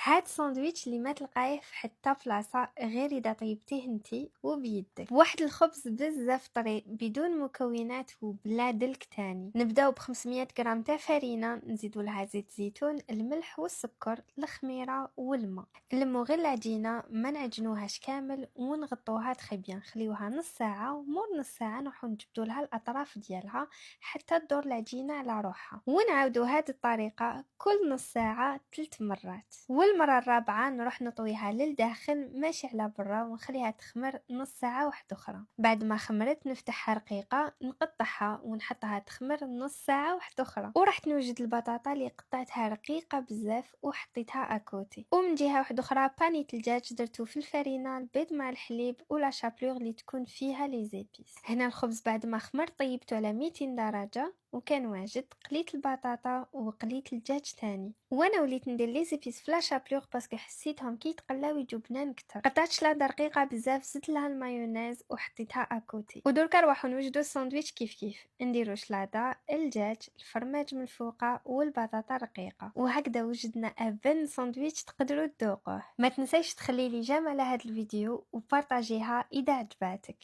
هاد ساندويتش اللي ما تلقايه في حتى بلاصه غير اذا طيبتيه انتي وبيدك بواحد الخبز بزاف طري بدون مكونات وبلا دلك تاني. نبداو ب 500 غرام تاع فرينه، نزيدو لها زيت زيتون، الملح والسكر، الخميره والماء. نلمو غير العجينه، ما نعجنوهاش كامل ونغطوها تري بيان، نخليوها نص ساعه، ومور نص ساعه نروحو نجبدو لها الاطراف ديالها حتى تدور العجينه على روحها، ونعاودو هاد الطريقه كل نص ساعه 3 مرات. والمره الرابعه نروح نطويها للداخل ماشي على برا، ونخليها تخمر نص ساعه واحده اخرى. بعد ما خمرت نفتحها رقيقه، نقطعها ونحطها تخمر نص ساعه واحده اخرى. ورحت نوجد البطاطا اللي قطعتها رقيقه بزاف وحطيتها اكوتي. ومن جهه واحده اخرى باني الدجاج درتو في الفرينه، البيض مع الحليب ولا شابلور اللي تكون فيها لي زيبيس. هنا الخبز بعد ما خمر طيبته على 200 درجه وكان واجد. قليت البطاطا وقليت الدجاج تاني، وانا وليت ندير لي زيبيس في لا شابلور باسكو حسيتهم كي يتقلاو يجو بنان اكثر. قطعت شلاضه رقيقه بزاف، زدت لها المايونيز وحطيتها اكوتي. ودركا نروحو نوجدو الساندويتش كيف نديرو شلاضه، الدجاج، الفرماج من الفوقه والبطاطا رقيقه. وهكذا وجدنا ابن ساندويتش تقدروا تذوقوه. ما تنسيش تخلي لي جيم على هذا الفيديو وبارطاجيها اذا عجباتك.